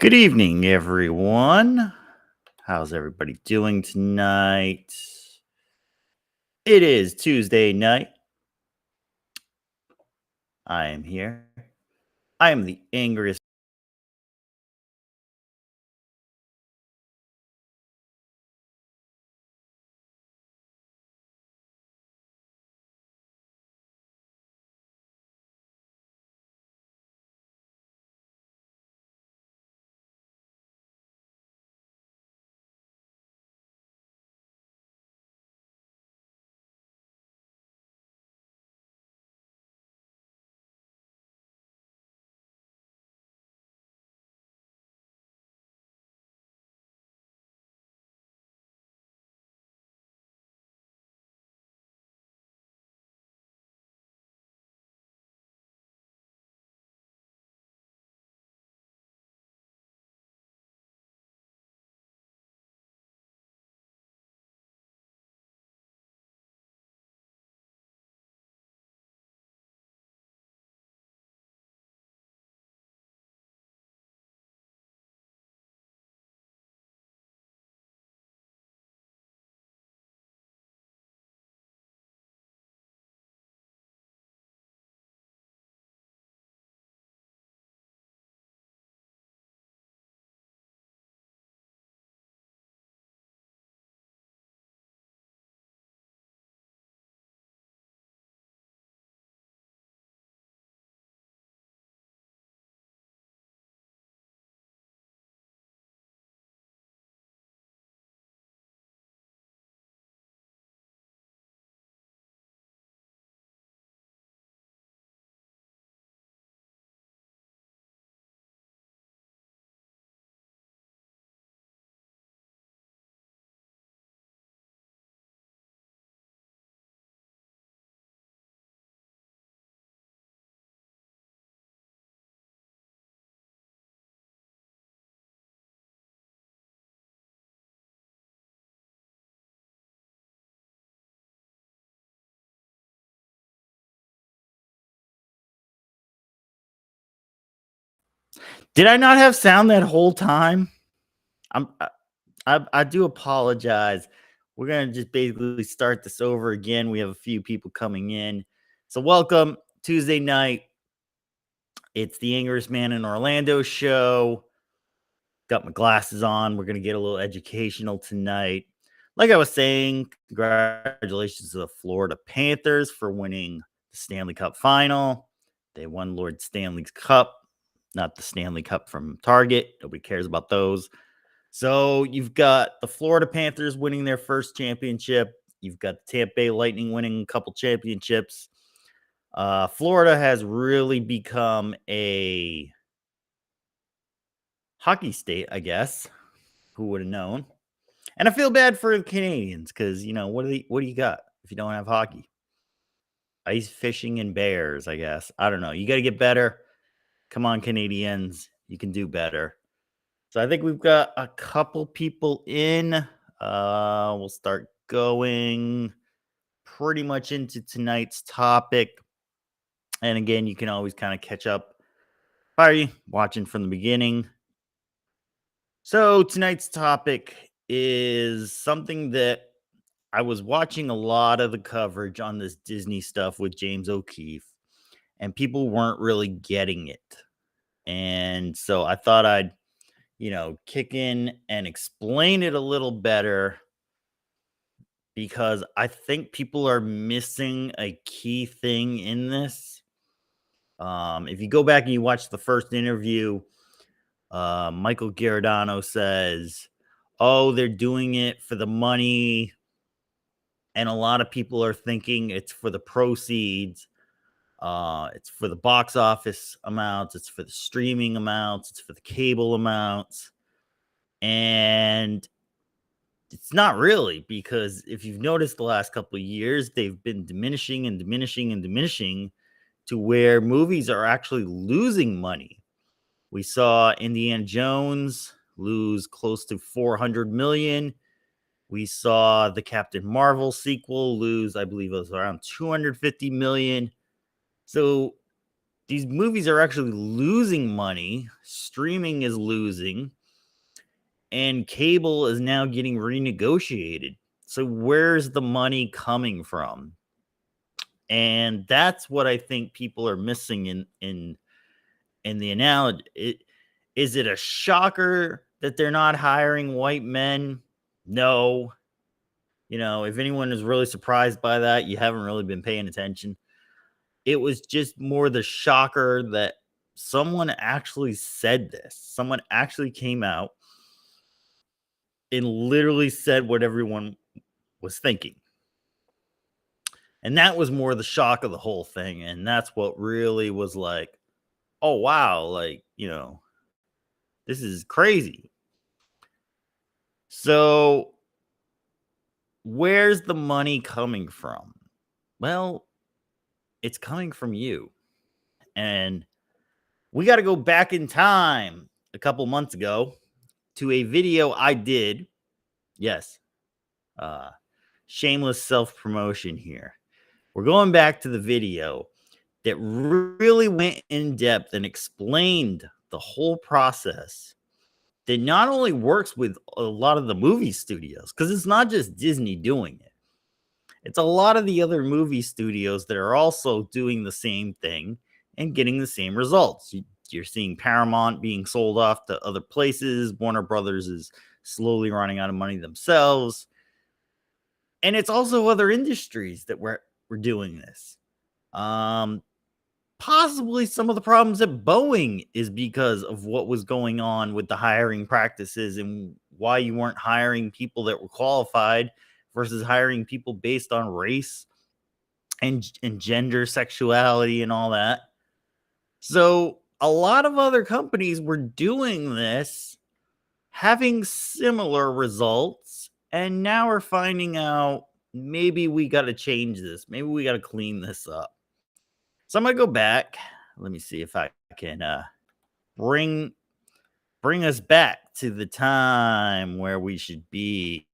Good evening, everyone. How's everybody doing tonight? It is Tuesday night. I am here. I am the angriest. Did I not have sound that whole time? I'm. I do apologize. We're gonna just basically start this over again. We have a few people coming in, so welcome Tuesday night. It's the Angriest Man in Orlando show. Got my glasses on. We're gonna get a little educational tonight. Like I was saying, congratulations to the Florida Panthers for winning the Stanley Cup final. They won Lord Stanley's Cup, not the Stanley Cup from Target. Nobody cares about those. So you've got the Florida Panthers winning their first championship. You've got the Tampa Bay Lightning winning a couple championships. Florida has really become a hockey state, I guess. Who would have known? And I feel bad for the Canadians because what do you got if you don't have hockey? Ice fishing and bears, I guess. I don't know. You got to get better. Come on, Canadians, you can do better. So I think we've got a couple people in. We'll start going pretty much into tonight's topic. And again, you can always kind of catch up by watching from the beginning. So tonight's topic is something that I was watching a lot of the coverage on this Disney stuff with James O'Keefe, and people weren't really getting it. And so I thought I'd, kick in and explain it a little better because I think people are missing a key thing in this. If you go back and you watch the first interview, Michael Giordano says, "Oh, they're doing it for the money." And a lot of people are thinking it's for the proceeds. It's for the box office amounts. It's for the streaming amounts. It's for the cable amounts. And it's not really, because if you've noticed the last couple of years, they've been diminishing and diminishing and diminishing to where movies are actually losing money. We saw Indiana Jones lose close to 400 million. We saw the Captain Marvel sequel lose, I believe it was around 250 million. So these movies are actually losing money. Streaming is losing, and cable is now getting renegotiated. So where's the money coming from? And that's what I think people are missing in the analogy. Is it a shocker that they're not hiring white men? No. If anyone is really surprised by that, you haven't really been paying attention. It was just more the shocker that someone actually said this. Someone actually came out and literally said what everyone was thinking. And that was more the shock of the whole thing. And that's what really was like, oh, wow, like, this is crazy. So where's the money coming from? Well, it's coming from you. And we got to go back in time a couple months ago to a video I did. Yes. Shameless self-promotion here. We're going back to the video that really went in depth and explained the whole process that not only works with a lot of the movie studios, because it's not just Disney doing it. It's a lot of the other movie studios that are also doing the same thing and getting the same results. You're seeing Paramount being sold off to other places. Warner Brothers is slowly running out of money themselves. And it's also other industries that we're doing this. Possibly some of the problems at Boeing is because of what was going on with the hiring practices and why you weren't hiring people that were qualified versus hiring people based on race and gender, sexuality, and all that. So a lot of other companies were doing this, having similar results, and now we're finding out maybe we got to change this. Maybe we got to clean this up. So I'm going to go back. Let me see if I can bring us back to the time where we should be.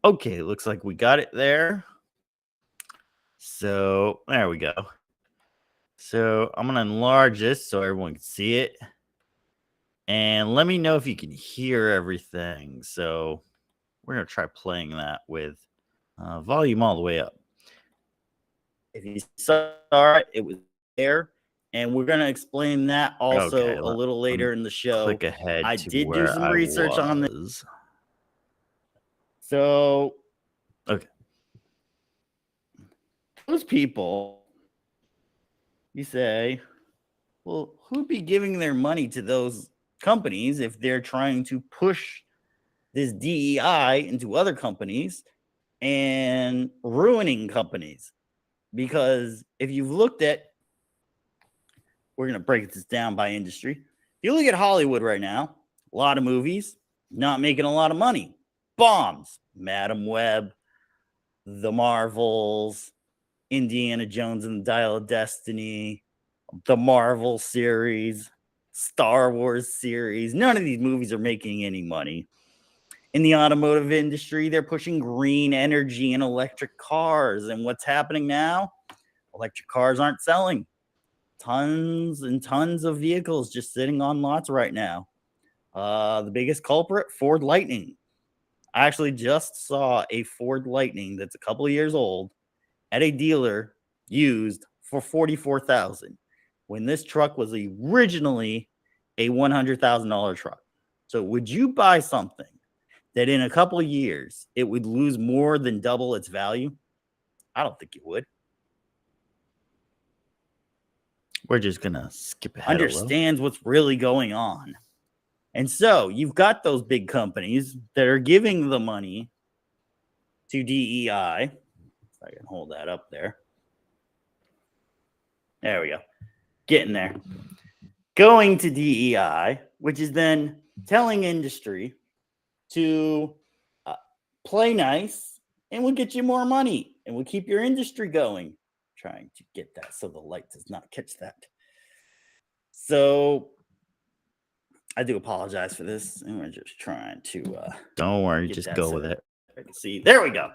Okay, looks like we got it there. So there we go. So I'm going to enlarge this so everyone can see it. And let me know if you can hear everything. So we're going to try playing that with volume all the way up. If you saw it, it was there. And we're going to explain that also a little later in the show. Click ahead. I did do some research on this. So, okay. Those people, you say, well, who'd be giving their money to those companies if they're trying to push this DEI into other companies and ruining companies? Because if you've looked at, we're going to break this down by industry. If you look at Hollywood right now, a lot of movies, not making a lot of money. Bombs. Madam Web, The Marvels, Indiana Jones and the Dial of Destiny, the Marvel series, Star Wars series. None of these movies are making any money. In the automotive industry, they're pushing green energy and electric cars. And what's happening now? Electric cars aren't selling. Tons and tons of vehicles just sitting on lots right now. The biggest culprit, Ford Lightning. I actually just saw a Ford Lightning that's a couple of years old at a dealer used for $44,000 when this truck was originally a $100,000 truck. So would you buy something that in a couple of years it would lose more than double its value? I don't think you would. We're just going to skip ahead. Understands what's really going on. And so you've got those big companies that are giving the money to DEI. If I can hold that up there. There we go. Getting there. Going to DEI, which is then telling industry to play nice and we'll get you more money and we'll keep your industry going. Trying to get that so the light does not catch that. So I do apologize for this. And we're just trying to don't worry, just go with it. See, there we go.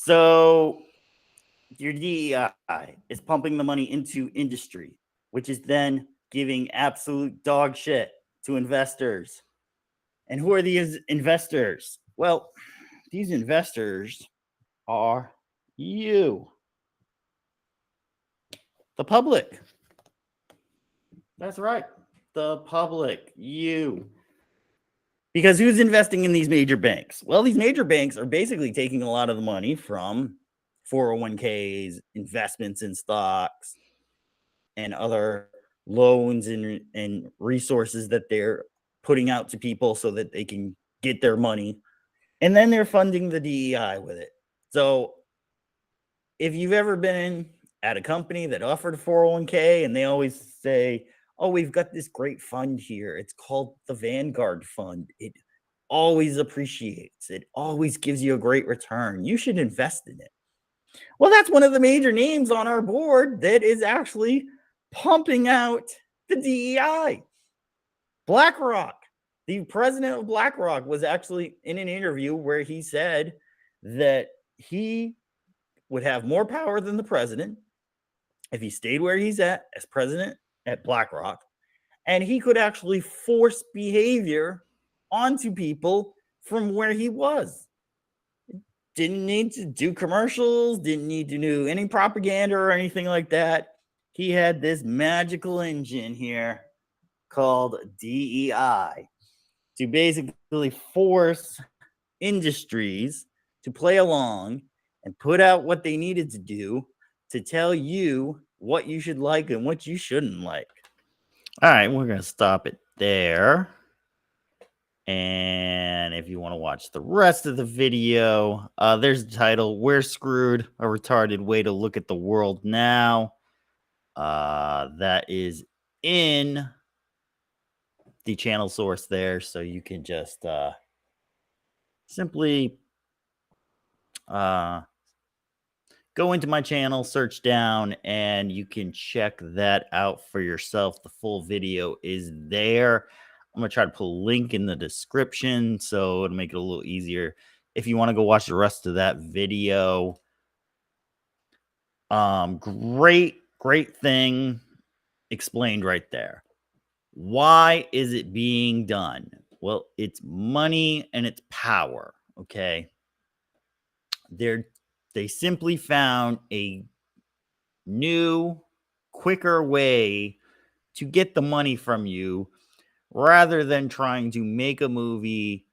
So your DEI is pumping the money into industry, which is then giving absolute dog shit to investors. And who are these investors? Well, these investors are you, the public. That's right. The public, you. Because who's investing in these major banks? Well, these major banks are basically taking a lot of the money from 401ks, investments in stocks, and other loans and resources that they're putting out to people so that they can get their money. And then they're funding the DEI with it. So if you've ever been at a company that offered a 401k and they always say, oh, we've got this great fund here. It's called the Vanguard Fund. It always appreciates. It always gives you a great return. You should invest in it. Well, that's one of the major names on our board that is actually pumping out the DEI. BlackRock. The president of BlackRock was actually in an interview where he said that he would have more power than the president if he stayed where he's at as president at BlackRock, and he could actually force behavior onto people from where he was. Didn't need to do commercials, didn't need to do any propaganda or anything like that. He had this magical engine here called DEI to basically force industries to play along and put out what they needed to do to tell you what you should like and what you shouldn't like. All right, we're going to stop it there. And if you want to watch the rest of the video, there's the title, We're Screwed, a Retarded Way to Look at the World Now. That is in the channel source there, so you can just simply go into my channel, search down, and you can check that out for yourself. The full video is there. I'm going to try to put a link in the description so it'll make it a little easier if you want to go watch the rest of that video. Great thing explained right there. Why is it being done? Well, it's money and it's power, okay? They simply found a new, quicker way to get the money from you rather than trying to make a movie.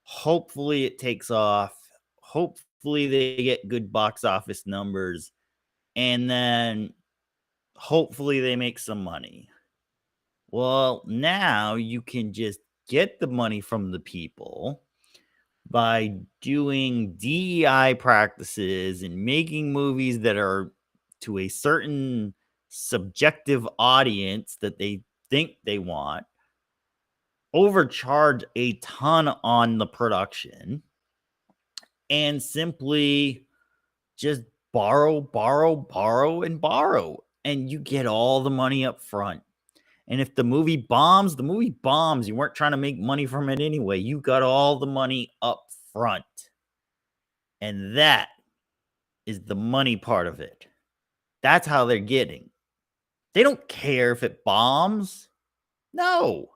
Hopefully it takes off. Hopefully they get good box office numbers. And then hopefully they make some money. Well, now you can just get the money from the people by doing DEI practices and making movies that are to a certain subjective audience that they think they want, overcharge a ton on the production, and simply just borrow, and you get all the money up front. And if the movie bombs, the movie bombs. You weren't trying to make money from it anyway. You got all the money up front. And that is the money part of it. That's how they're getting. They don't care if it bombs. No.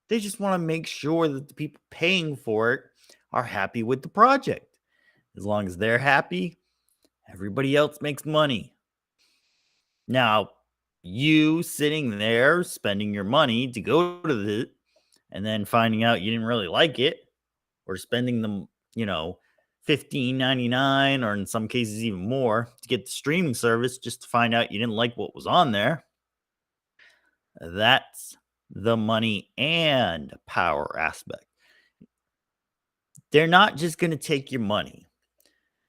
They just want to make sure that the people paying for it are happy with the project. As long as they're happy, everybody else makes money. Now, you sitting there spending your money to go to the and then finding out you didn't really like it, or spending them, $15.99 or in some cases even more to get the streaming service just to find out you didn't like what was on there. That's the money and power aspect. They're not just going to take your money.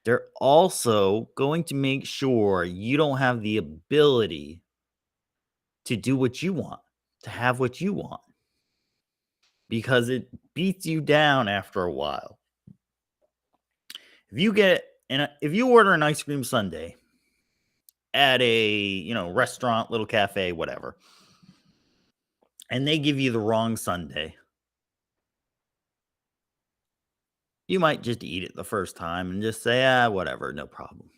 They're also going to make sure you don't have the ability to do what you want, to have what you want, because it beats you down after a while. If you order an ice cream sundae at a, restaurant, little cafe, whatever, and they give you the wrong sundae, you might just eat it the first time and just say, "Ah, whatever, no problem."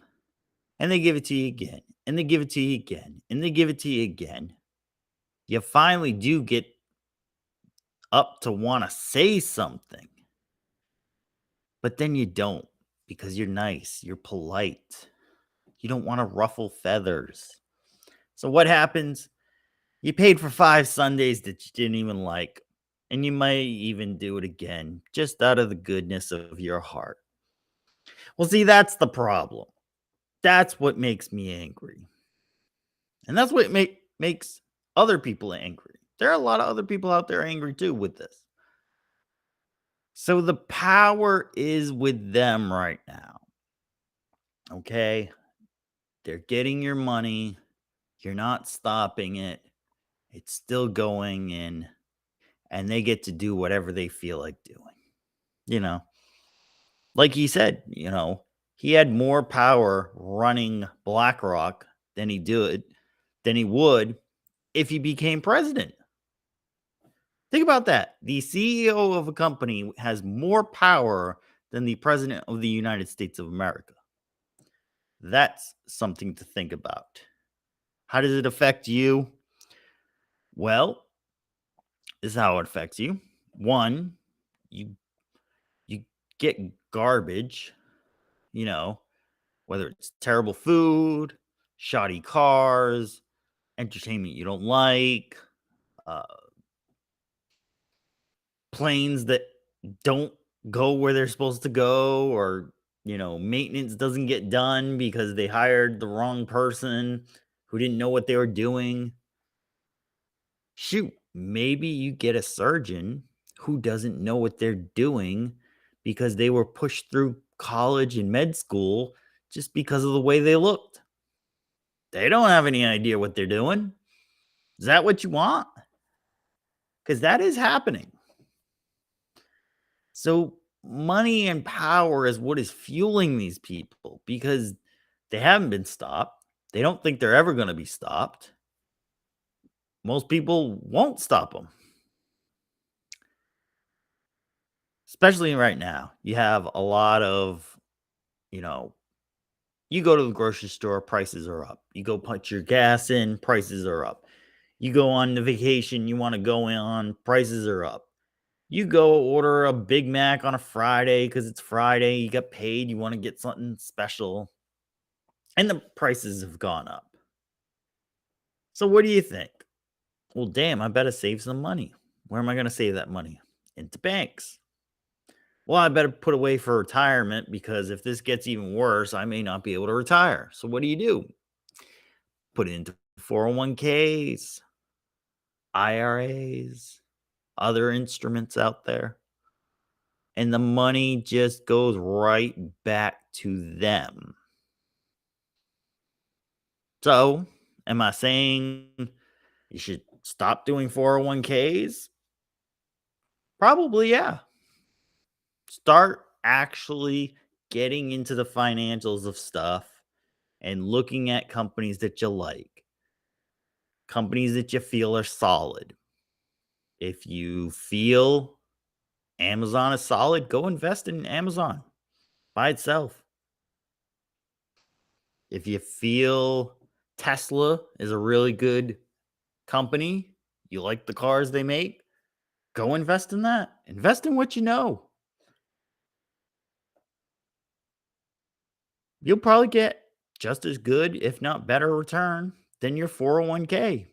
And they give it to you again, and they give it to you again, and they give it to you again. You finally do get up to wanna say something, but then you don't because you're nice, you're polite. You don't wanna ruffle feathers. So what happens? You paid for 5 Sundays that you didn't even like, and you might even do it again just out of the goodness of your heart. Well, see, that's the problem. That's what makes me angry. And that's what makes other people angry. There are a lot of other people out there angry too with this. So the power is with them right now. Okay? They're getting your money. You're not stopping it. It's still going in, and they get to do whatever they feel like doing. You know, like he said, he had more power running BlackRock than he would if he became president. Think about that. The CEO of a company has more power than the president of the United States of America. That's something to think about. How does it affect you? Well, this is how it affects you. One, you you get garbage, you know, whether it's terrible food, shoddy cars, entertainment you don't like, uh, planes that don't go where they're supposed to go, or maintenance doesn't get done because they hired the wrong person who didn't know what they were doing. Shoot, maybe you get a surgeon who doesn't know what they're doing because they were pushed through college and med school just because of the way they looked. They don't have any idea what they're doing. Is that what you want? Because that is happening. So, money and power is what is fueling these people because they haven't been stopped. They don't think they're ever going to be stopped. Most people won't stop them. Especially right now. You have a lot of, you know, you go to the grocery store, prices are up. You go put your gas in, prices are up. You go on the vacation you want to go on, prices are up. You go order a Big Mac on a Friday because it's Friday, you got paid, you want to get something special, and the prices have gone up. So what do you think? Well, damn, I better save some money. Where am I going to save that money? Into banks. Well, I better put away for retirement because if this gets even worse, I may not be able to retire. So what do? Put it into 401ks, IRAs, other instruments out there. And the money just goes right back to them. So, am I saying you should stop doing 401ks? Probably, yeah. Start actually getting into the financials of stuff and looking at companies that you like, companies that you feel are solid. If you feel Amazon is solid, go invest in Amazon by itself. If you feel Tesla is a really good company, you like the cars they make, go invest in that. Invest in what you know. You'll probably get just as good, if not better return than your 401k.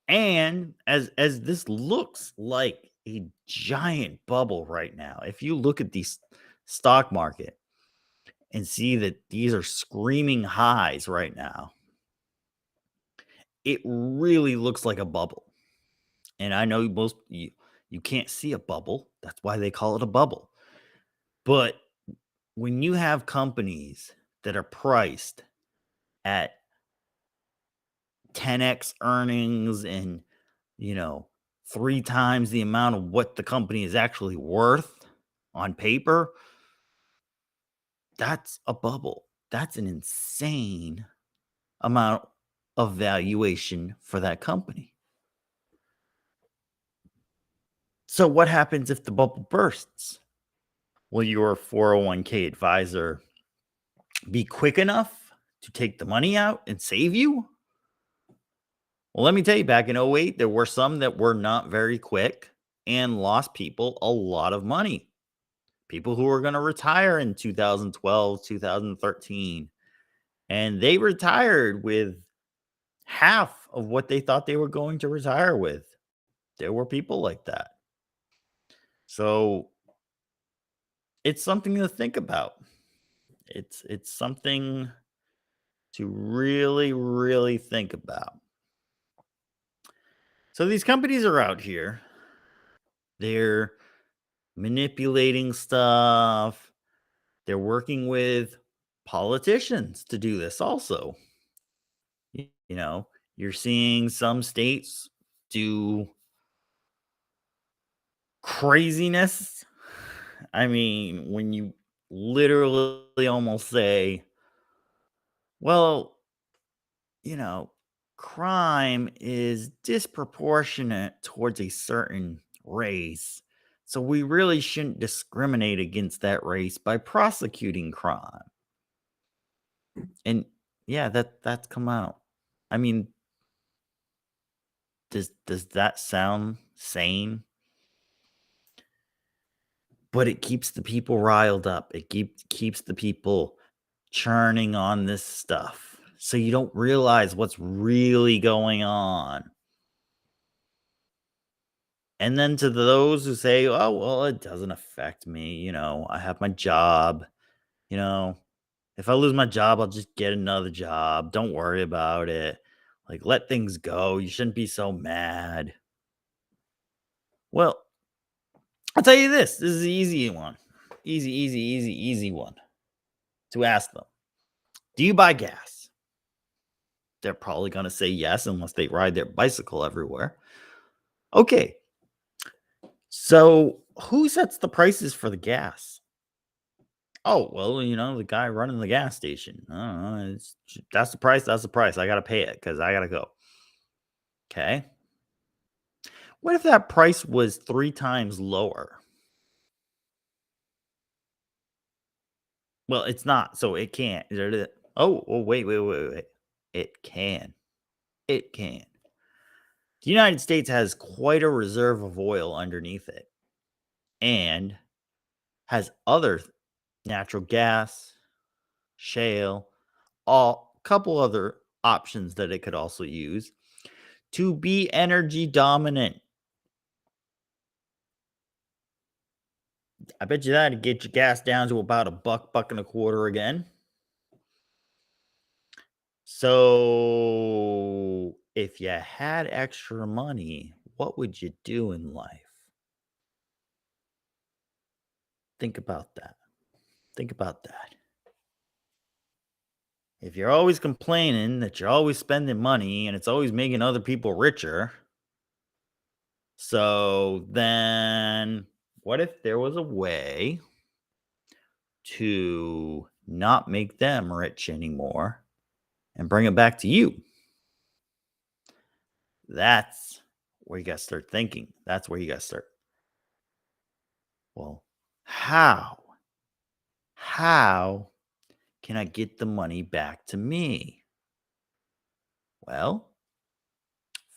And as this looks like a giant bubble right now, if you look at the stock market and see that these are screaming highs right now, it really looks like a bubble. And I know you can't see a bubble. That's why they call it a bubble. But when you have companies that are priced at 10x earnings and, you know, 3 times the amount of what the company is actually worth on paper, that's a bubble. That's an insane amount of valuation for that company. So what happens if the bubble bursts? Will your 401k advisor be quick enough to take the money out and save you? Well, let me tell you, back in '08, there were some that were not very quick and lost people a lot of money. People who were going to retire in 2012, 2013, and they retired with half of what they thought they were going to retire with. There were people like that. So it's something to think about. It's something to really, really think about. So these companies are out here. They're manipulating stuff. They're working with politicians to do this also. You know, you're seeing some states do craziness. I mean, when you literally almost say, well, you know, crime is disproportionate towards a certain race. So we really shouldn't discriminate against that race by prosecuting crime. And yeah, that's come out. I mean, does that sound sane? But it keeps the people riled up. It keeps the people churning on this stuff. So you don't realize what's really going on. And then to those who say, "Oh, well, it doesn't affect me, I have my job, you know, if I lose my job, I'll just get another job. Don't worry about it. Like, let things go. You shouldn't be so mad." Well, I'll tell you this. This is the easy one. Easy, easy, easy, easy one to ask them. Do you buy gas? They're probably going to say yes unless they ride their bicycle everywhere. Okay. So, who sets the prices for the gas? Oh, well, the guy running the gas station. I don't know. That's the price. That's the price. I got to pay it because I got to go. Okay. What if that price was 3 times lower? Well, it's not. So it can't. Oh, wait. It can. It can. The United States has quite a reserve of oil underneath it and has other natural gas, shale, all couple other options that it could also use to be energy dominant. I bet you that'd get your gas down to about a buck, buck and a quarter again. So, if you had extra money, what would you do in life? Think about that. Think about that. If you're always complaining that you're always spending money and it's always making other people richer, so then what if there was a way to not make them rich anymore and bring it back to you? That's where you got to start thinking. That's where you got to start. Well, how? How can I get the money back to me? Well,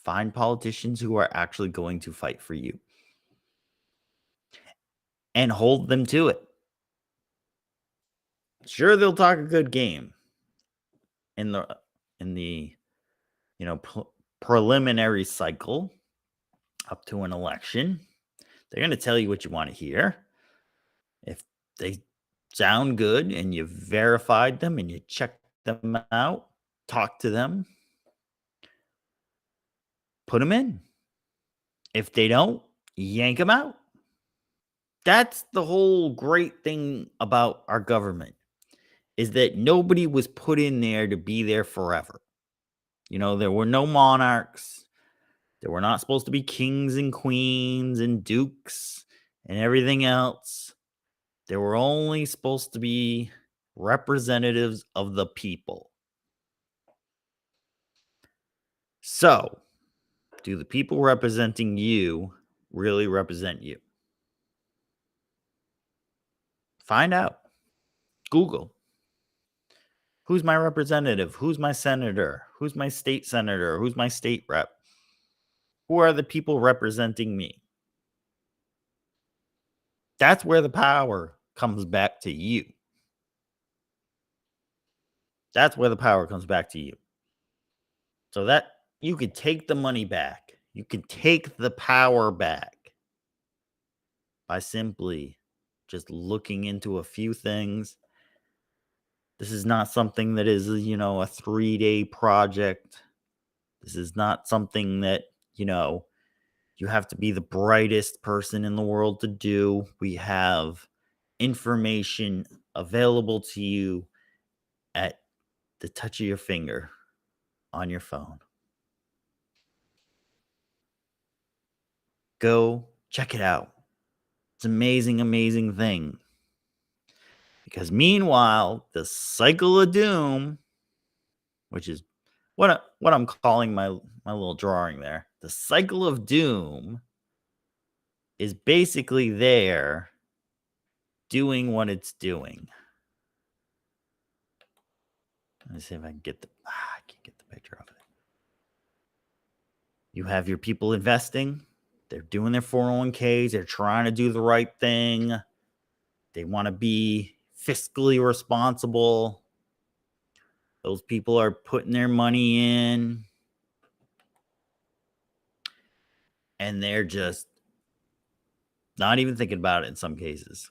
find politicians who are actually going to fight for you and hold them to it. Sure, they'll talk a good game in the preliminary cycle up to an election. They're going to tell you what you want to hear. If they sound good and you verified them and you checked them out, talk to them, put them in. If they don't, yank them out. That's the whole great thing about our government is that nobody was put in there to be there forever. There were no monarchs. There were not supposed to be kings and queens and dukes and everything else. There were only supposed to be representatives of the people. So, do the people representing you really represent you? Find out. Google. Who's my representative? Who's my senator? Who's my state senator? Who's my state rep? Who are the people representing me? That's where the power comes back to you. That's where the power comes back to you. So that you could take the money back. You can take the power back by simply just looking into a few things. This is not something that is, a 3-day project. This is not something that, you have to be the brightest person in the world to do. We have information available to you at the touch of your finger on your phone. Go check it out. It's an amazing, amazing thing. Because meanwhile, the cycle of doom, which is what I'm calling my little drawing there, the cycle of doom is basically there doing what it's doing. Let me see if I can get I can't get the picture of it. You have your people investing. They're doing their 401ks. They're trying to do the right thing. They want to be fiscally responsible. Those people are putting their money in. And they're just not even thinking about it in some cases.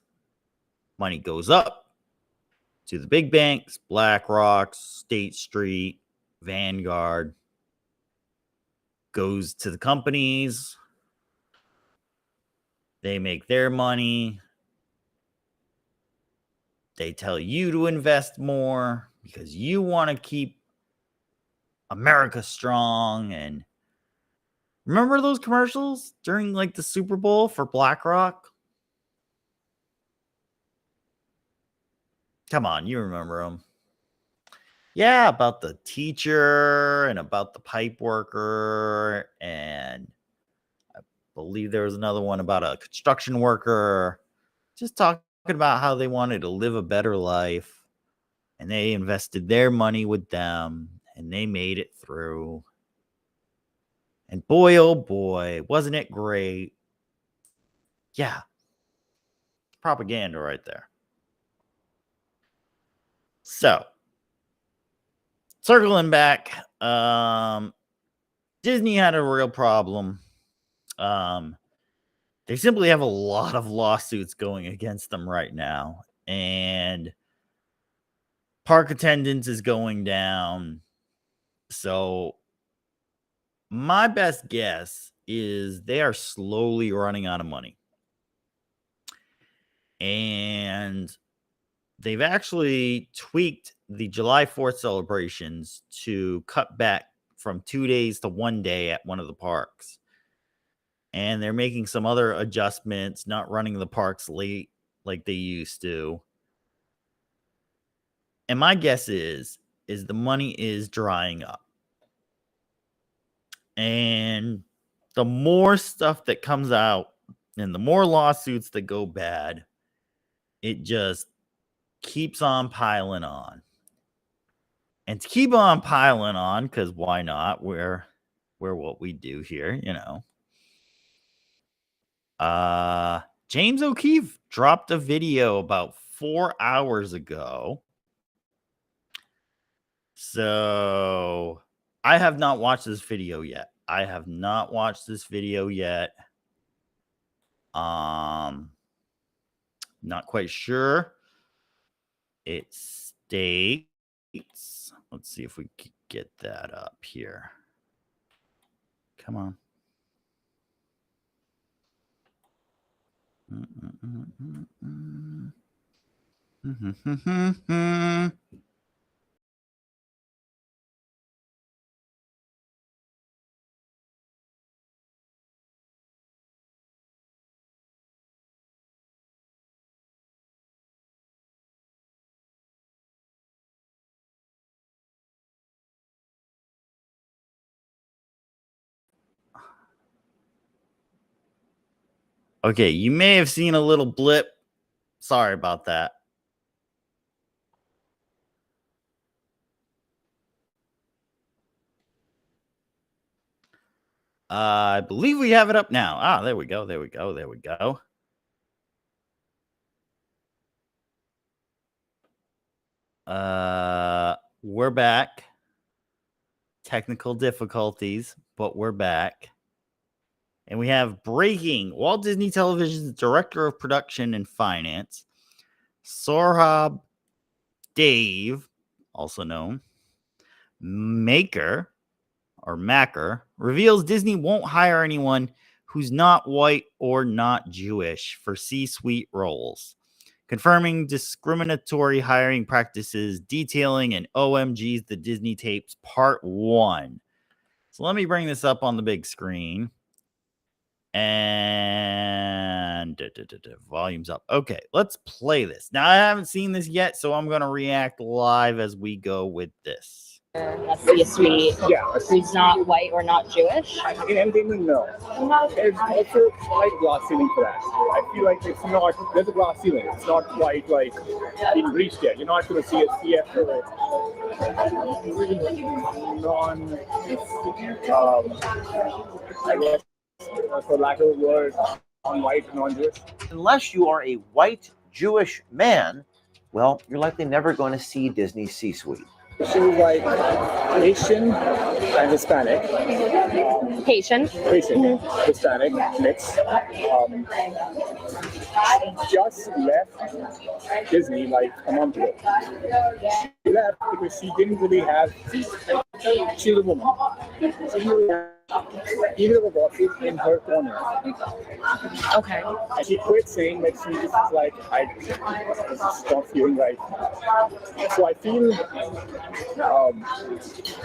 Money goes up to the big banks, BlackRock, State Street, Vanguard, goes to the companies. They make their money. They tell you to invest more because you want to keep America strong. And remember those commercials during like the Super Bowl for BlackRock? Come on, you remember them. Yeah, about the teacher and about the pipe worker. And I believe there was another one about a construction worker. Just talking about how they wanted to live a better life. And they invested their money with them. And they made it through. And boy, oh boy, wasn't it great? Yeah. Propaganda right there. So, circling back, Disney had a real problem. They simply have a lot of lawsuits going against them right now. And park attendance is going down. So, my best guess is they are slowly running out of money. And they've actually tweaked the July 4th celebrations to cut back from 2 days to 1 day at one of the parks. And they're making some other adjustments, not running the parks late like they used to. And my guess is the money is drying up. And the more stuff that comes out and the more lawsuits that go bad, it just keeps on piling on. And to keep on piling on, because why not? We're what we do here, James O'Keefe dropped a video about 4 hours ago. So I have not watched this video yet. Not quite sure. It states, let's see if we can get that up here. Come on. Okay, you may have seen a little blip Sorry about that. I believe we have it up now. Ah, there we go. There we go. There we go. We're back. Technical difficulties, but we're back. And we have breaking. Walt Disney Television's Director of Production and Finance, Sorhab Dave, also known Maker, reveals Disney won't hire anyone who's not white or not Jewish for C-suite roles, confirming discriminatory hiring practices, detailing an OMG's The Disney Tapes Part 1. So let me bring this up on the big screen. And volume's up. Okay, let's play this. Now, I haven't seen this yet, so I'm going to react live as we go with this. A C-suite who's not white or not Jewish? In entertainment, no. There's also like glass ceiling for that. I feel like it's not, there's a glass ceiling. It's not quite like been breached yet. You're not going to see a CFO I guess, for lack of a word, non-white, non-Jewish. Unless you are a white Jewish man, well, you're likely never going to see Disney's C-suite. She was like Asian and Hispanic. Haitian. Hispanic mix. Just left Disney like a month ago. She left because she didn't really have. She's a woman. She didn't really have either of the bosses in her corner. Okay. And she quit saying that she just was like, I stopped feeling right. So I feel,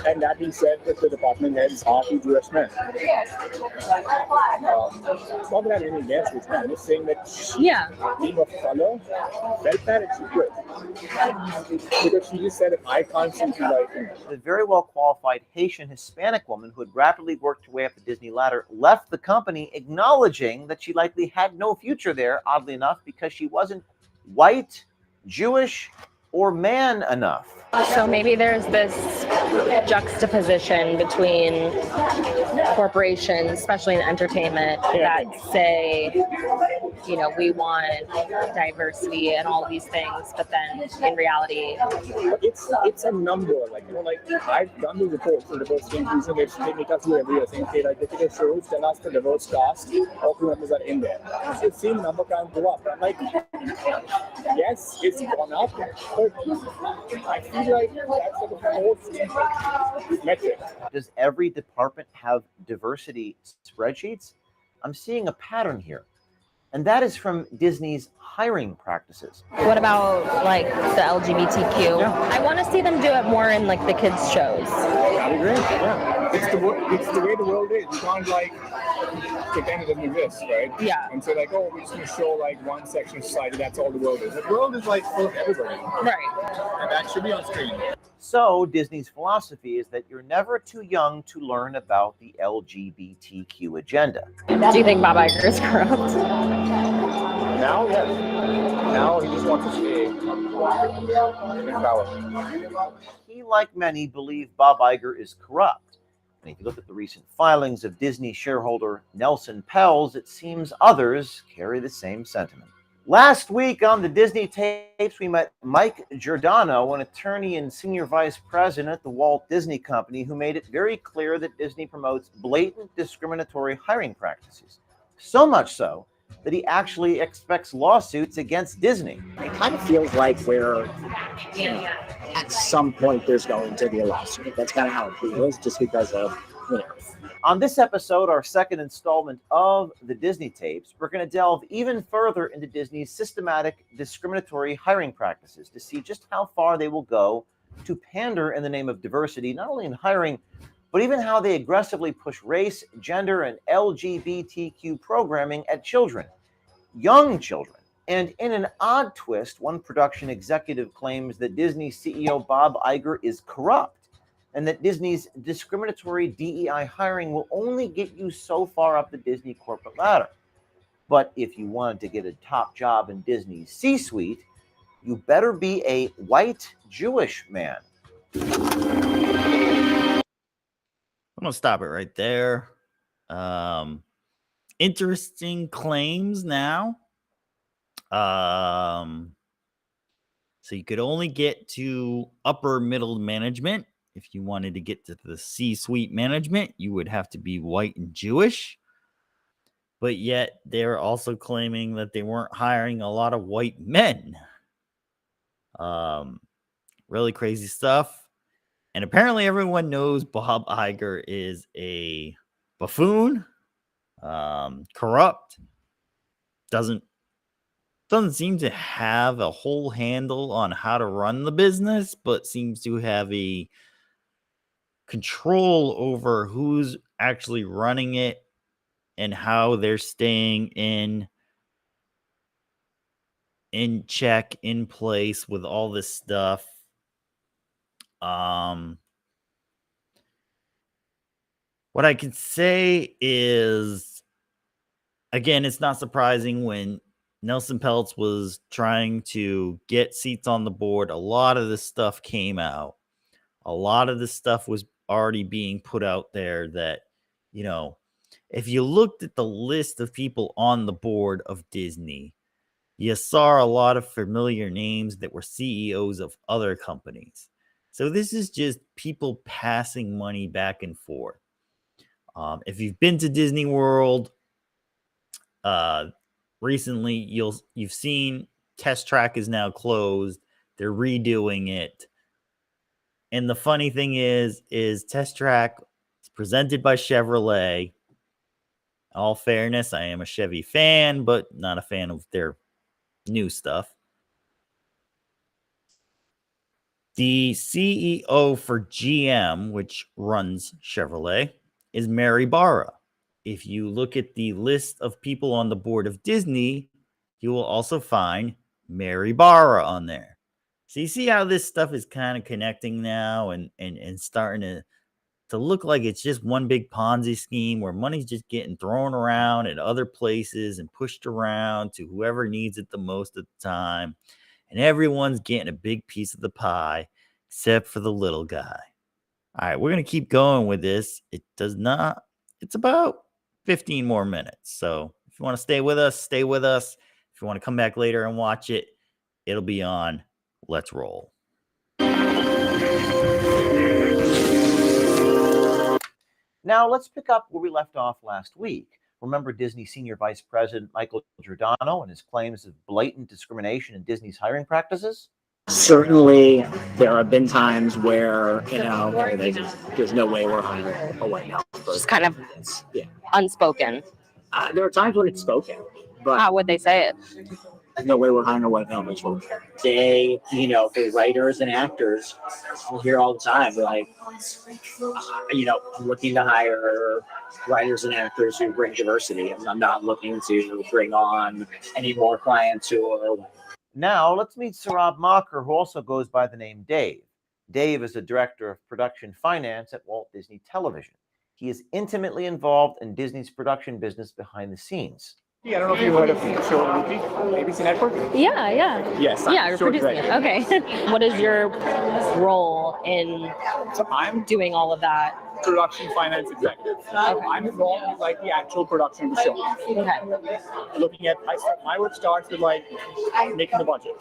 and that being said, that the department heads are two Jewish men. It's not that I have anything against this man. I'm just saying that she, being of color, felt that and she quit. Because she just said, if I can't see you like him. The very well qualified Haitian Hispanic woman who had rapidly worked her way up the Disney ladder left the company, acknowledging that she likely had no future there, oddly enough, because she wasn't white, Jewish, or man enough. So maybe there's this juxtaposition between corporations, especially in entertainment, that say, you know, we want diversity and all these things, but then in reality, it's a number. Like, you know, like I've done the reports for divorce increase, and they make us do every year. Saying, okay, like, look at the shows, tell us the divorce cast, all the members are in there. So the same number can't go up. I'm like, yes, it's gone up, but I feel like that's like a fourth metric. Does every department have diversity spreadsheets? I'm seeing a pattern here, and that is from Disney's hiring practices. what about like the LGBTQ? I want to see them do it more in like the kids' shows. I agree. Yeah, it's the way the world is. You can't like pretend it doesn't exist, right? Yeah. And say like, oh, we're just going to show like one section of society. That's all the world is. The world is like full of everybody, Right. and that should be on screen. So Disney's philosophy is that you're never too young to learn about the LGBTQ agenda. Do you think Bob Iger is corrupt? Now, yes. Now he just wants to stay in power. He, like many, believe Bob Iger is corrupt. And if you look at the recent filings of Disney shareholder Nelson Peltz, it seems others carry the same sentiment. Last week on the Disney Tapes, we met Mike Giordano, an attorney and senior vice president at the Walt Disney Company, who made it very clear that Disney promotes blatant discriminatory hiring practices. So much so that he actually expects lawsuits against Disney. It kind of feels like we're, at some point there's going to be a lawsuit. That's kind of how it feels, just because of, On this episode, our second installment of the Disney Tapes, we're going to delve even further into Disney's systematic discriminatory hiring practices to see just how far they will go to pander in the name of diversity, not only in hiring, but even how they aggressively push race, gender, and LGBTQ programming at children, young children. And in an odd twist, one production executive claims that Disney CEO Bob Iger is corrupt, and that Disney's discriminatory DEI hiring will only get you so far up the Disney corporate ladder. But if you wanted to get a top job in Disney's C-suite, you better be a white Jewish man. I'm gonna stop it right there. Interesting claims now. So you could only get to upper middle management. If you wanted to get to the C-suite management, you would have to be white and Jewish. But yet they're also claiming that they weren't hiring a lot of white men. Really crazy stuff. And apparently everyone knows Bob Iger is a buffoon, corrupt, doesn't seem to have a whole handle on how to run the business, but seems to have a control over who's actually running it and how they're staying in check, in place with all this stuff. What I can say is, again, it's not surprising when Nelson Peltz was trying to get seats on the board. A lot of this stuff came out. A lot of this stuff was already being put out there that, you know, if you looked at the list of people on the board of Disney, you saw a lot of familiar names that were CEOs of other companies. So this is just people passing money back and forth. If you've been to Disney World recently, you've seen Test Track is now closed. They're redoing it. And the funny thing is Test Track is presented by Chevrolet. In all fairness, I am a Chevy fan, but not a fan of their new stuff. The CEO for GM, which runs Chevrolet, is Mary Barra. If you look at the list of people on the board of Disney, you will also find Mary Barra on there. So you see how this stuff is kind of connecting now and starting to look like it's just one big Ponzi scheme where money's just getting thrown around at other places and pushed around to whoever needs it the most at the time. And everyone's getting a big piece of the pie, except for the little guy. All right, we're going to keep going with this. It's about 15 more minutes. So if you want to stay with us, stay with us. If you want to come back later and watch it, it'll be on. Let's roll. Now let's pick up where we left off last week. Remember Disney Senior Vice President Michael Giordano and his claims of blatant discrimination in Disney's hiring practices? Certainly, there have been times where, there's no way we're hiring a white male. Just kind of unspoken. There are times when it's spoken, but How would they say it? there's no way we're hiring a white male. They, the writers and actors, we'll hear all the time, like, I'm looking to hire writers and actors who bring diversity. I'm not looking to bring on any more clients who are. Now, let's meet Saurabh Makkar, who also goes by the name Dave. Dave is the director of production finance at Walt Disney Television. He is intimately involved in Disney's production business behind the scenes. Yeah, I don't know if you've heard of the show ABC Network. Yeah. Yes. Yeah, you're producing it. Okay. What is your role in I'm doing all of that? production finance executive. I'm involved with like the actual production of the show. Okay. Looking at my work starts with like making the budget.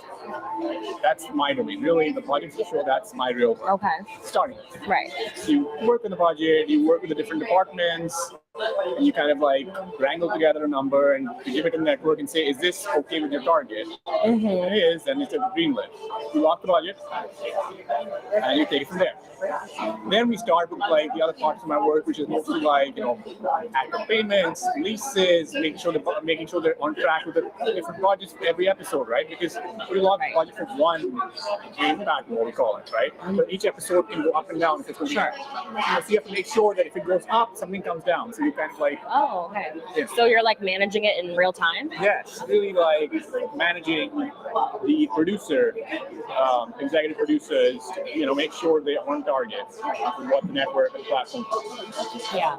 That's my domain. Really, the budget for the show, that's my real work. Okay. Starting. Right. So you work on the budget, you work with the different departments, and you kind of like wrangle together a number and you give it to the network and say, is this okay with your target? Mm-hmm. If it is, then it's a green lit. You lock the budget and you take it from there. Then we start with like the other parts of my work, which is mostly like active payments, leases, making sure they're on track with the different budgets for every episode, right? Because we lock the budget for one impact, what we call it, right? But each episode can go up and down if it's going to. So you have to make sure that if it goes up, something comes down. So you kind of like, Oh, okay. Yeah. So you're like managing it in real time? yes, really like managing the producer, executive producers, make sure they are on target with what the network and platform. Yeah.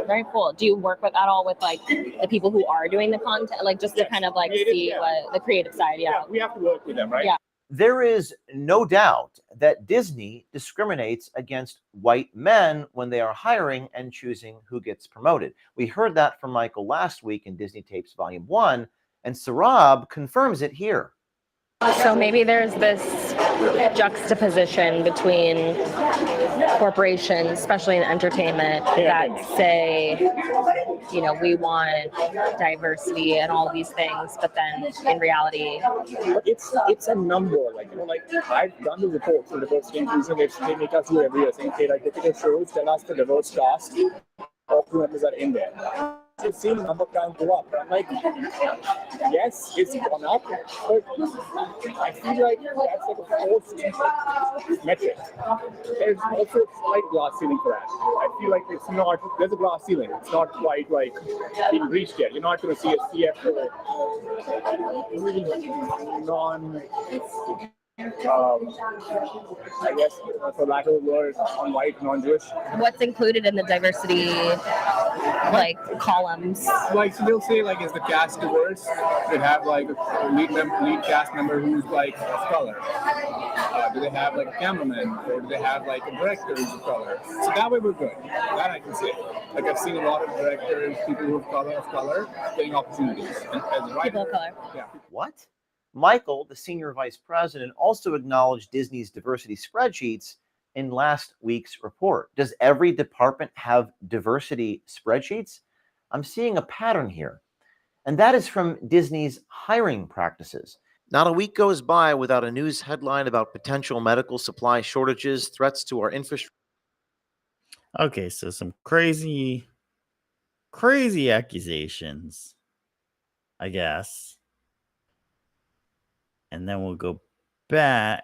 Very cool. Do you work with at all with like the people who are doing the content, like just to Yes. kind of like Creative, see yeah. what the creative side? Yeah. We have to work with them, right? Yeah. There is no doubt that Disney discriminates against white men when they are hiring and choosing who gets promoted. We heard that from Michael last week in Disney Tapes Volume 1, and Sarab confirms it here. So maybe there's this juxtaposition between corporations, especially in entertainment, that say, we want diversity and all these things, but then in reality, But it's a number. I've done the reports for diversity inclusion, which they make us do every year. Saying, okay, like look at the shows, tell us the diverse cast, all crew members are in there. So seeing number can't go up. I'm like, yes, it's gone up, but I feel like that's like a forced metric. There's also a slight glass ceiling for that. I feel like there's a glass ceiling. It's not quite like being reached yet. You're not going to see a CFO really I guess, for lack of a word, non-white, non-Jewish. what's included in the diversity columns? So they'll say is the cast diverse? They have like a lead cast member who's like of color. Do they have like a cameraman, or do they have like a director who's of color? So that way we're good. That I can say. Like I've seen a lot of directors, people who are of color, getting opportunities. And as a writer, People of color. Yeah. What? Michael, the senior vice president, also acknowledged Disney's diversity spreadsheets in last week's report. Does every department have diversity spreadsheets? I'm seeing a pattern here, and that is from Disney's hiring practices. Not a week goes by without a news headline about potential medical supply shortages, threats to our infrastructure. Okay, so some crazy accusations, I guess. And then we'll go back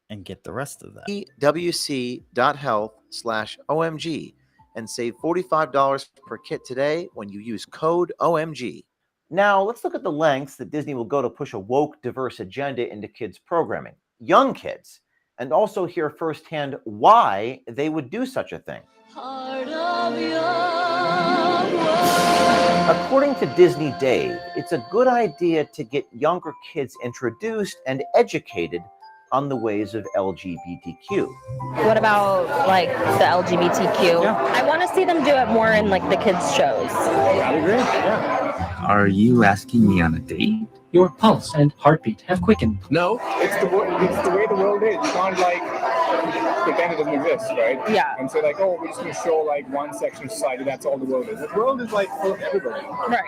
and get the rest of that. wc.health/OMG and save $45 per kit today when you use code OMG. Now, let's look at the lengths that Disney will go to push a woke, diverse agenda into kids' programming, young kids, and also hear firsthand why they would do such a thing. According to Disney Dave, it's a good idea to get younger kids introduced and educated on the ways of LGBTQ. What about the LGBTQ? Yeah. I want to see them do it more in the kids shows. I agree. Yeah. Are you asking me on a date? Your pulse and heartbeat have quickened. No, it's the way the world is. You can't pretend it doesn't exist, right? Yeah. And say we're just going to show one section of society. That's all the world is. The world is full of everybody, Right.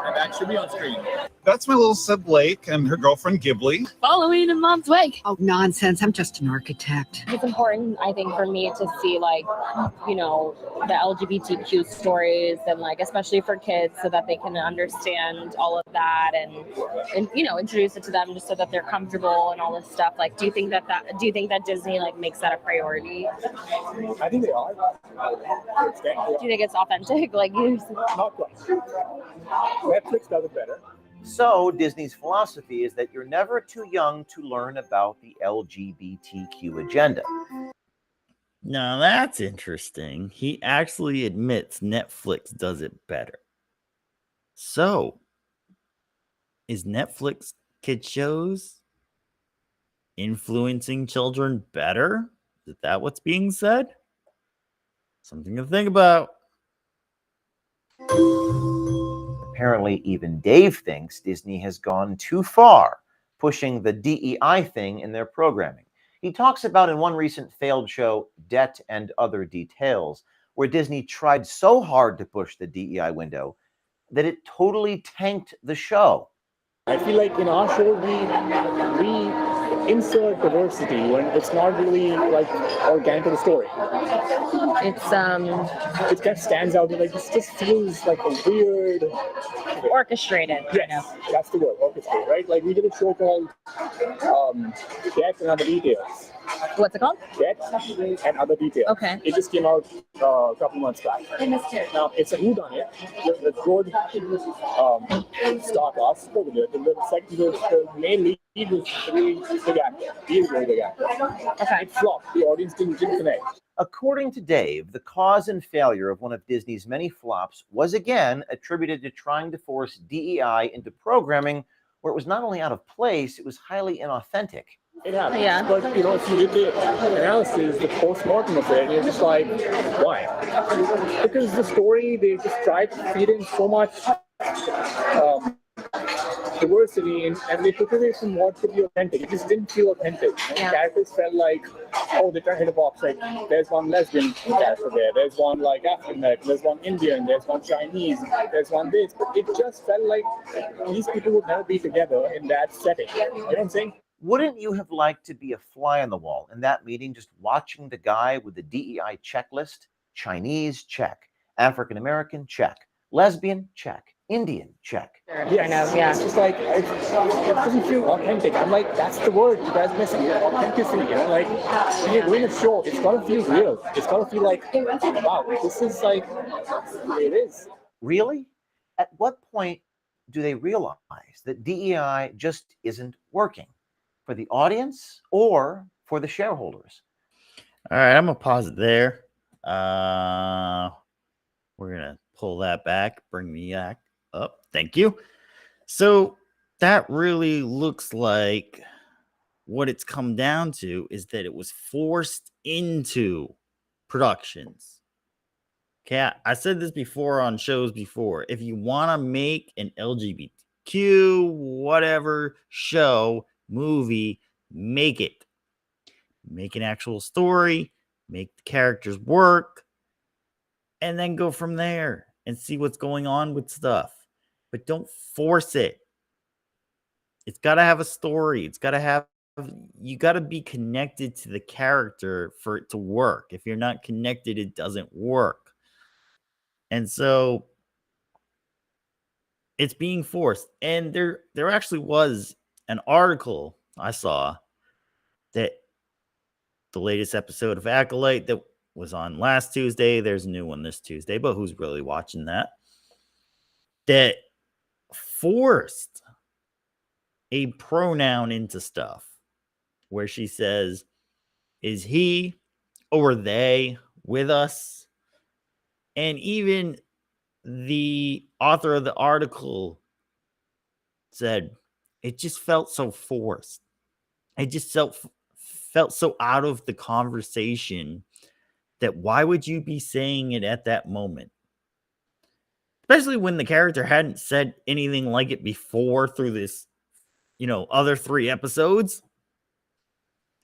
and that should be on screen. That's my little sib Blake and her girlfriend Ghibli. Following in mom's wake. Oh, nonsense. I'm just an architect. It's important, I think, for me to see the LGBTQ stories and especially for kids so that they can understand all of that and introduce it to them just so that they're comfortable and all this stuff. Do you think that Disney makes that a priority? I think they are. Do you think it's authentic? Not quite. Netflix does it better. So, Disney's philosophy is that you're never too young to learn about the LGBTQ agenda. Now that's interesting. He actually admits Netflix does it better. So, is Netflix kid shows influencing children better? Is that what's being said? Something to think about. Apparently, even Dave thinks Disney has gone too far, pushing the DEI thing in their programming. He talks about in one recent failed show, Debt and Other Details, where Disney tried so hard to push the DEI window that it totally tanked the show. I feel in our show we insert diversity when it's not really like organic to the story. It's It kind of stands out. Like this just feels like a weird. orchestrated. Yes, that's the word, orchestrated, right? Like we did a show called Death and Other Details. What's it called? Death and Other Details. Okay. It just came out a couple months back. Now it's a whodunit. The good star cast, pretty good. The main lead was a really big actor. He is a very big actor. Okay. It flopped. The audience didn't connect. According to Dave, the cause and failure of one of Disney's many flops was again attributed to trying to force DEI into programming where it was not only out of place, it was highly inauthentic. It happens. Yeah. But if you did the analysis, the post-mortem of it, you're just like, why? Because the story, they just tried to feed in so much diversity and they took away from what could be authentic. It just didn't feel authentic. Yeah. Characters felt like, oh, they tried to hit a box. Like, there's one lesbian character there, there's one like African American, there's one Indian, there's one Chinese, there's one this. But it just felt like these people would never be together in that setting. You know what I'm saying? Wouldn't you have liked to be a fly on the wall in that meeting, just watching the guy with the DEI checklist? Chinese, check. African American, check. Lesbian, check. Indian, check. I know, yeah. It's just like, it doesn't feel authentic. I'm like, that's the word you guys are missing. Authenticity, you know? Like, when you're doing a show, it's gotta feel real. It's gotta feel like, wow, this is like, it is. Really? At what point do they realize that DEI just isn't working for the audience or for the shareholders? All right, I'm gonna pause it there. We're gonna pull that back, bring the act up. Thank you. So that really looks like what it's come down to is that it was forced into productions. Okay, I said this before on shows before. If you want to make an LGBTQ whatever show, movie, make it. Make an actual story, make the characters work, and then go from there and see what's going on with stuff. But don't force it. It's got to have a story. It's got to have, you got to be connected to the character for it to work. If you're not connected, it doesn't work. And so it's being forced. And there actually was an article I saw that the latest episode of Acolyte that was on last Tuesday. There's a new one this Tuesday, but who's really watching that? That forced a pronoun into stuff where she says, is he or they with us? And even the author of the article said it just felt so forced. It just felt so out of the conversation that why would you be saying it at that moment? Especially when the character hadn't said anything like it before through this, other 3 episodes.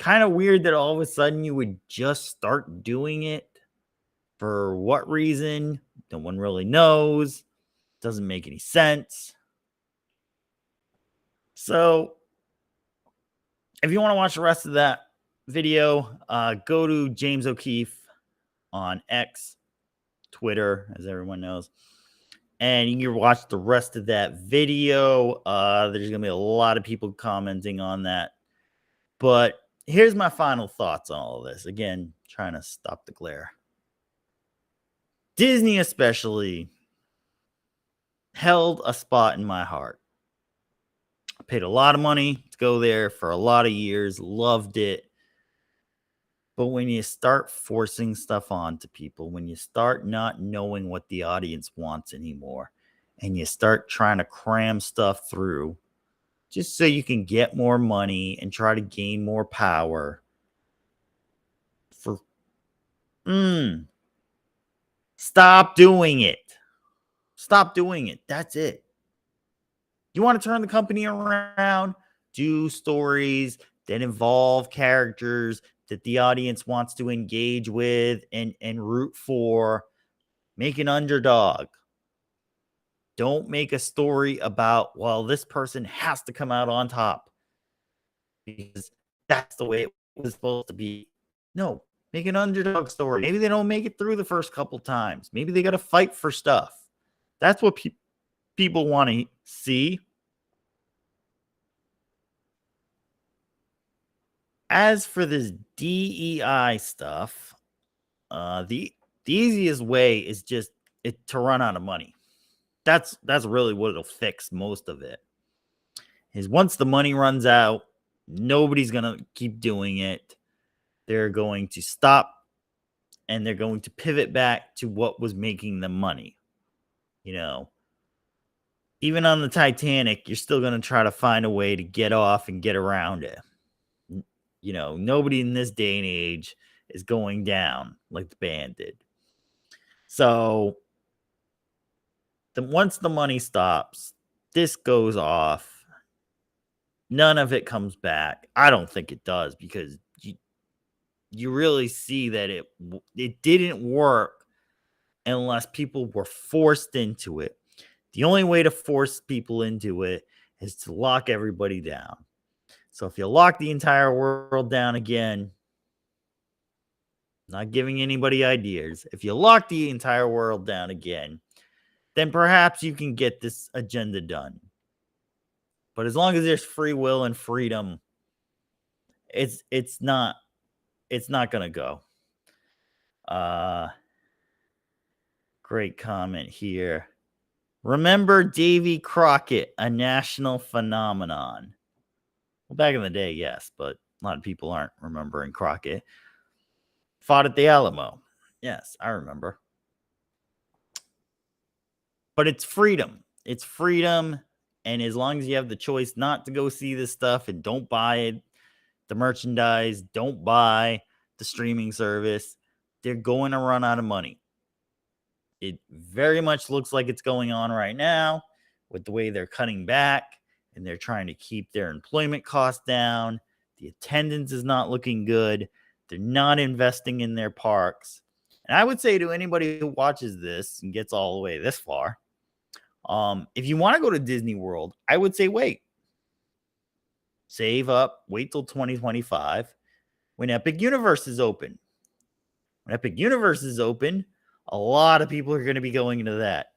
Kind of weird that all of a sudden you would just start doing it. For what reason? No one really knows. Doesn't make any sense. So, if you want to watch the rest of that video, go to James O'Keefe on X, Twitter, as everyone knows. And you can watch the rest of that video. There's going to be a lot of people commenting on that. But here's my final thoughts on all of this. Again, trying to stop the glare. Disney especially held a spot in my heart. I paid a lot of money to go there for a lot of years. Loved it. But when you start forcing stuff onto people, when you start not knowing what the audience wants anymore, and you start trying to cram stuff through just so you can get more money and try to gain more power stop doing it. Stop doing it. That's it. You want to turn the company around? Do stories that involve characters that the audience wants to engage with and root for. Make an underdog. Don't make a story about, well, this person has to come out on top. Because that's the way it was supposed to be. No, make an underdog story. Maybe they don't make it through the first couple times. Maybe they got to fight for stuff. That's what people want to see. As for this DEI stuff, the easiest way is just it to run out of money. That's really what it'll fix most of it. Is once the money runs out, nobody's gonna keep doing it. They're going to stop and they're going to pivot back to what was making them money. You know, even on the Titanic, you're still going to try to find a way to get off and get around it. You know, nobody in this day and age is going down like the band did. So once the money stops, this goes off. None of it comes back. I don't think it does, because you really see that it didn't work unless people were forced into it. The only way to force people into it is to lock everybody down. So if you lock the entire world down again, not giving anybody ideas, if you lock the entire world down again, then perhaps you can get this agenda done. But as long as there's free will and freedom, it's not going to go. Great comment here. Remember Davy Crockett, a national phenomenon? Well, back in the day, yes, but a lot of people aren't remembering Crockett. Fought at the Alamo. Yes, I remember. But it's freedom. It's freedom. And as long as you have the choice not to go see this stuff and don't buy it, the merchandise, don't buy the streaming service, they're going to run out of money. It very much looks like it's going on right now with the way they're cutting back and they're trying to keep their employment costs down. The attendance is not looking good. They're not investing in their parks. And I would say to anybody who watches this and gets all the way this far, if you want to go to Disney World, I would say wait. Save up, wait till 2025 when Epic Universe is open. When Epic Universe is open, a lot of people are going to be going into that.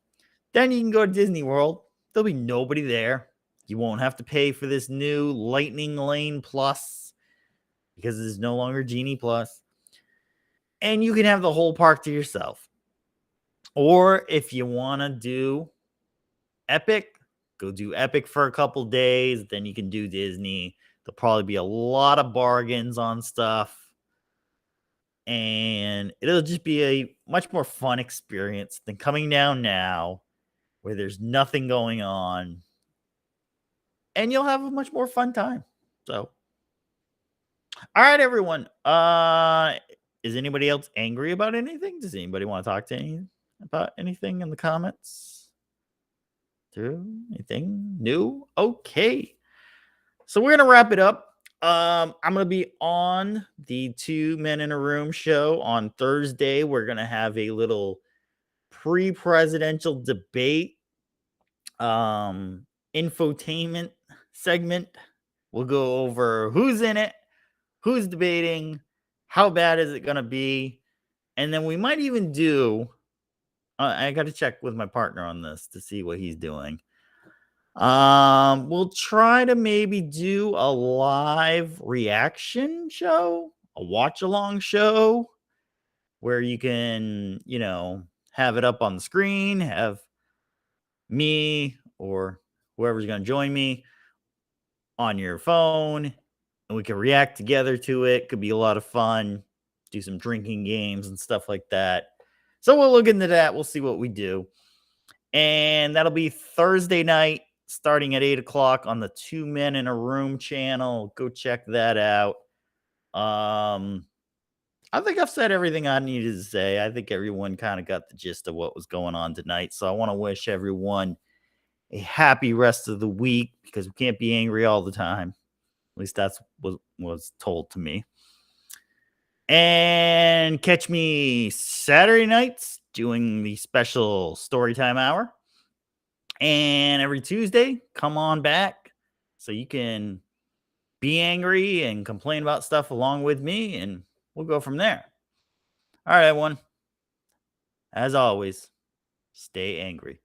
Then you can go to Disney World. There'll be nobody there. You won't have to pay for this new Lightning Lane Plus because it's no longer Genie Plus. And you can have the whole park to yourself. Or if you want to do Epic, go do Epic for a couple days. Then you can do Disney. There'll probably be a lot of bargains on stuff. And it'll just be a much more fun experience than coming down now where there's nothing going on. And you'll have a much more fun time. So, all right, everyone. Is anybody else angry about anything? Does anybody want to talk to anything about anything in the comments? Anything new? Okay. So we're going to wrap it up. I'm going to be on the 2 Men in a Room show on Thursday. We're going to have a little pre-presidential debate infotainment segment. We'll go over who's in it, who's debating, how bad is it going to be, and then we might even do I got to check with my partner on this to see what he's doing. We'll try to maybe do a live reaction show, a watch along show where you can, have it up on the screen, have me or whoever's going to join me on your phone, and we can react together to it. Could be a lot of fun. Do some drinking games and stuff like that. So we'll look into that. We'll see what we do. And that'll be Thursday night, starting at 8 o'clock on the 2 Men in a Room channel. Go check that out. I think I've said everything I needed to say. I think everyone kind of got the gist of what was going on tonight. So I want to wish everyone a happy rest of the week, because we can't be angry all the time. At least that's what was told to me. And catch me Saturday nights doing the special Storytime Hour. And every Tuesday, come on back so you can be angry and complain about stuff along with me, and we'll go from there. All right, everyone. As always, stay angry.